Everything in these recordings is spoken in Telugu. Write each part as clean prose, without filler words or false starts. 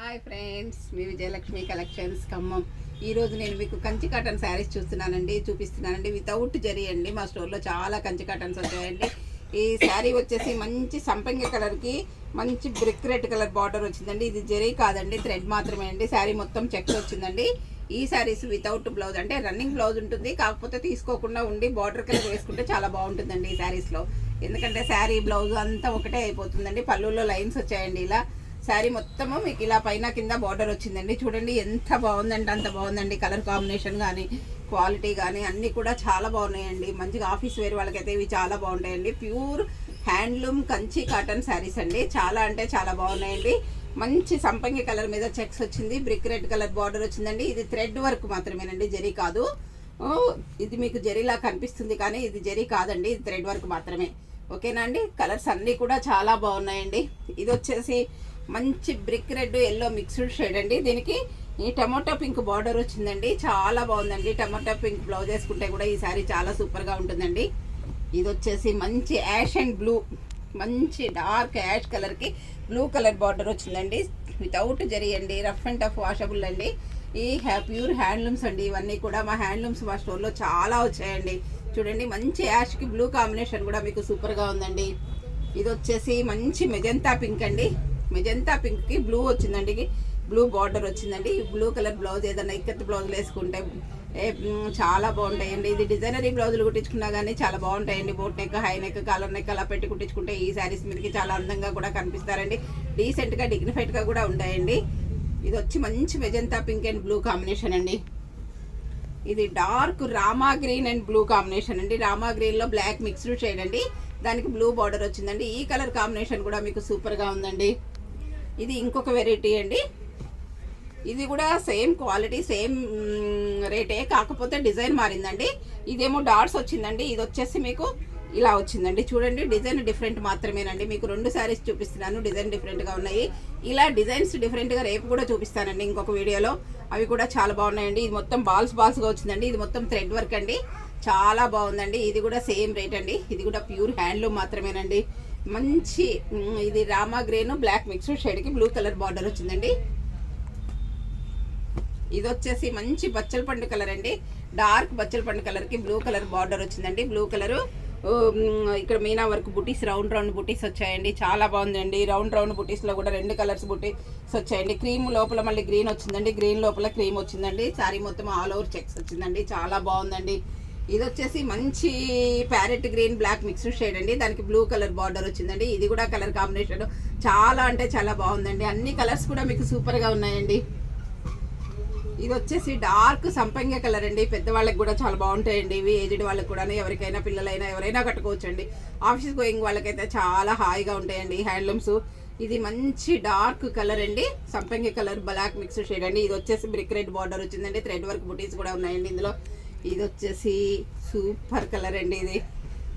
హాయ్ ఫ్రెండ్స్, మీ విజయలక్ష్మి కలెక్షన్స్ ఖమ్మం. ఈరోజు నేను మీకు కంచి కాటన్ శారీస్ చూపిస్తున్నానండి. వితౌట్ జరీ అండి. మా స్టోర్లో చాలా కంచి కాటన్స్ వచ్చాయండి. ఈ శారీ వచ్చేసి మంచి సంపంగి కలర్కి మంచి బ్రిక్ రెడ్ కలర్ బార్డర్ వచ్చిందండి. ఇది జరీ కాదండి, థ్రెడ్ మాత్రమే అండి. శారీ మొత్తం చెక్స్ వచ్చిందండి. ఈ శారీస్ వితౌట్ బ్లౌజ్, అంటే రన్నింగ్ బ్లౌజ్ ఉంటుంది, కాకపోతే తీసుకోకుండా ఉండి బార్డర్ కలర్ వేసుకుంటే చాలా బాగుంటుందండి ఈ శారీస్లో. ఎందుకంటే శారీ బ్లౌజ్ అంతా ఒకటే అయిపోతుందండి. పళ్ళులో లైన్స్ వచ్చాయండి. ఇలా శారీ మొత్తము మీకు ఇలా పైన కింద బార్డర్ వచ్చిందండి. చూడండి ఎంత బాగుందంటే అంత బాగుందండి. కలర్ కాంబినేషన్ కానీ క్వాలిటీ కానీ అన్నీ కూడా చాలా బాగున్నాయండి. మంచిగా ఆఫీస్ వేర్ వాళ్ళకైతే ఇవి చాలా బాగుంటాయండి. Pure handloom Kanchi cotton saris అండి. చాలా అంటే చాలా బాగున్నాయండి. మంచి సంపంగి కలర్ మీద చెక్స్ వచ్చింది. బ్రిక్ రెడ్ కలర్ బార్డర్ వచ్చిందండి. ఇది థ్రెడ్ వర్క్ మాత్రమేనండి, జరీ కాదు. ఇది మీకు జరీలా కనిపిస్తుంది కానీ ఇది జరీ కాదండి, ఇది థ్రెడ్ వర్క్ మాత్రమే. ఓకేనా అండి. కలర్స్ అన్నీ కూడా చాలా బాగున్నాయండి. ఇది వచ్చేసి మంచి brick red yellow mixed shade అండి. దీనికి ఈ టమాటో పింక్ బార్డర్ వచ్చిందండి. చాలా బాగుందండి. టమాటో పింక్ బ్లౌజ్ వేసుకుంటే కూడా ఈ శారీ చాలా సూపర్గా ఉంటుందండి. ఇది వచ్చేసి మంచి యాష్ అండ్ బ్లూ, మంచి డార్క్ యాష్ కలర్కి బ్లూ కలర్ బార్డర్ వచ్చిందండి. వితౌట్ జరీ అండి, రఫ్ అండ్ టఫ్ వాషబుల్ అండి. ఈ ప్యూర్ హ్యాండ్లూమ్స్ అండి. ఇవన్నీ కూడా మా హ్యాండ్లూమ్స్ మా స్టోర్లో చాలా వచ్చాయండి. చూడండి మంచి యాష్కి బ్లూ కాంబినేషన్ కూడా మీకు సూపర్గా ఉందండి. ఇది వచ్చేసి మంచి మెజంతా పింక్ అండి. మెజంతా పింక్కి బ్లూ వచ్చిందండి, బ్లూ బార్డర్ వచ్చిందండి. బ్లూ కలర్ బ్లౌజ్ ఏదైనా ఇక్కత్ బ్లౌజులు వేసుకుంటే చాలా బాగుంటాయండి. ఇది డిజైనరీ బ్లౌజులు కుట్టించుకున్నా కానీ చాలా బాగుంటాయండి. Boat neck, high neck, collar neck అలా పెట్టి కుట్టించుకుంటే ఈ శారీస్ మీదకి చాలా అందంగా కూడా కనిపిస్తారండి. డీసెంట్గా డిగ్నిఫైడ్గా కూడా ఉంటాయండి. ఇది వచ్చి మంచి magenta pink and blue combination అండి. ఇది dark Rama green and blue combination అండి. రామా గ్రీన్లో బ్లాక్ మిక్స్డ్ షేడ్ అండి. దానికి బ్లూ బార్డర్ వచ్చిందండి. ఈ కలర్ కాంబినేషన్ కూడా మీకు సూపర్గా ఉందండి. ఇది ఇంకొక వెరైటీ అండి. ఇది కూడా సేమ్ క్వాలిటీ, సేమ్ రేటే, కాకపోతే డిజైన్ మారిందండి. ఇదేమో డాట్స్ వచ్చిందండి. ఇది వచ్చేసి మీకు ఇలా వచ్చిందండి. చూడండి డిజైన్ డిఫరెంట్ మాత్రమేనండి. మీకు రెండు శారీస్ చూపిస్తున్నాను, డిజైన్ డిఫరెంట్గా ఉన్నాయి. ఇలా డిజైన్స్ డిఫరెంట్గా రేపు కూడా చూపిస్తానండి ఇంకొక వీడియోలో. అవి కూడా చాలా బాగున్నాయండి. ఇది మొత్తం బాల్స్గా వచ్చిందండి. ఇది మొత్తం థ్రెడ్ వర్క్ అండి. చాలా బాగుందండి. ఇది కూడా సేమ్ రేట్ అండి. ఇది కూడా ప్యూర్ హ్యాండ్లూమ్ మాత్రమేనండి. మంచి ఇది రామా గ్రీన్ బ్లాక్ మిక్స్డ్ షేడ్కి బ్లూ కలర్ బార్డర్ వచ్చిందండి. ఇది వచ్చేసి మంచి బచ్చల పండు కలర్ అండి. డార్క్ బచ్చల పండు కలర్కి బ్లూ కలర్ బార్డర్ వచ్చిందండి. బ్లూ కలరు ఇక్కడ మీనా వర్క్ బుటీస్, రౌండ్ రౌండ్ బుటీస్ వచ్చాయండి. చాలా బాగుందండి. రౌండ్ రౌండ్ బుటీస్లో కూడా రెండు కలర్స్ బుటీస్ వచ్చాయండి. క్రీమ్ లోపల మళ్ళీ గ్రీన్ వచ్చిందండి. గ్రీన్ లోపల క్రీమ్ వచ్చిందండి. శారీ మొత్తం ఆల్ ఓవర్ చెక్స్ వచ్చిందండి. చాలా బాగుందండి. ఇది వచ్చేసి మంచి parrot green black mixed shade అండి. దానికి బ్లూ కలర్ బార్డర్ వచ్చిందండి. ఇది కూడా కలర్ కాంబినేషన్ చాలా అంటే చాలా బాగుందండి. అన్ని కలర్స్ కూడా మీకు సూపర్గా ఉన్నాయండి. ఇది వచ్చేసి డార్క్ సంపంగి కలర్ అండి. పెద్దవాళ్ళకి కూడా చాలా బాగుంటాయండి ఇవి. ఏజ్డ్ వాళ్ళకి కూడా, ఎవరికైనా పిల్లలైనా ఎవరైనా కట్టుకోవచ్చండి. ఆఫీస్ గోయింగ్ వాళ్ళకైతే చాలా హాయిగా ఉంటాయండి హ్యాండ్లూమ్స్. ఇది మంచి డార్క్ కలర్ అండి. సంపంగి కలర్ బ్లాక్ మిక్స్డ్ షేడ్ అండి. ఇది వచ్చేసి బ్రిక్ రెడ్ బార్డర్ వచ్చిందండి. థ్రెడ్ వర్క్ బుటీస్ కూడా ఉన్నాయండి ఇందులో. ఇది వచ్చేసి సూపర్ కలర్ అండి. ఇది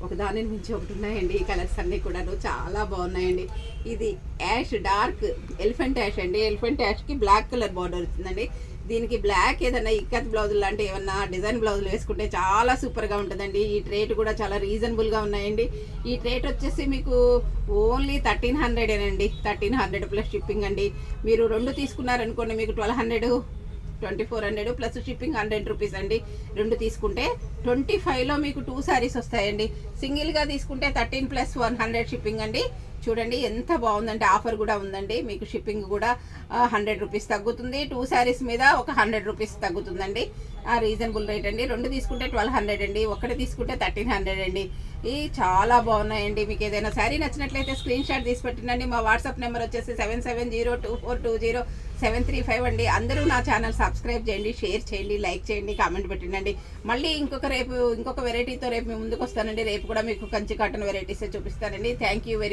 ఒకదాని నుంచి ఒకటి ఉన్నాయండి. ఈ కలర్స్ అన్నీ కూడా చాలా బాగున్నాయండి. ఇది యాష్, డార్క్ ఎలిఫెంట్ యాష్ అండి. ఎలిఫెంట్ యాష్కి బ్లాక్ కలర్ బార్డర్ వచ్చిందండి. దీనికి బ్లాక్ ఏదైనా ఇక్కత్ బ్లౌజులు లాంటి ఏమన్నా డిజైన్ బ్లౌజులు వేసుకుంటే చాలా సూపర్గా ఉంటుందండి. ఈ రేట్ కూడా చాలా రీజనబుల్గా ఉన్నాయండి. ఈ రేట్ వచ్చేసి మీకు ఓన్లీ 1300 1300 ప్లస్ షిప్పింగ్ అండి. మీరు రెండు తీసుకున్నారనుకోండి మీకు 1200, 2400 ప్లస్ షిప్పింగ్ 100 రూపీస్ అండి. రెండు తీసుకుంటే 25లో మీకు 2 శారీస్ వస్తాయండి. సింగిల్గా తీసుకుంటే 13 ప్లస్ 100 షిప్పింగ్ అండి. చూడండి ఎంత బాగుందంటే ఆఫర్ కూడా ఉందండి. మీకు షిప్పింగ్ కూడా 100 రూపీస్ తగ్గుతుంది. 2 శారీస్ మీద ఒక 100 రూపీస్ తగ్గుతుందండి. రీజనబుల్ రేట్ అండి. రెండు తీసుకుంటే 1200 అండి. ఒకటి తీసుకుంటే 1300 అండి. ఇవి చాలా బాగున్నాయండి. మీకు ఏదైనా శారీ నచ్చినట్లయితే స్క్రీన్ షాట్ తీసి పెట్టండి. మా వాట్సాప్ నెంబర్ వచ్చేసి 7702420735 అండి. అందరూ నా ఛానల్ సబ్స్క్రైబ్ చేయండి, షేర్ చేయండి, లైక్ చేయండి, కామెంట్ పెట్టండి. మళ్ళీ ఇంకొక వెరైటీతో రేపు మీ ముందుకు వస్తానండి. రేపు కూడా మీకు కంచి కాటన్ వెరైటీసే చూపిస్తానండి. Thank you very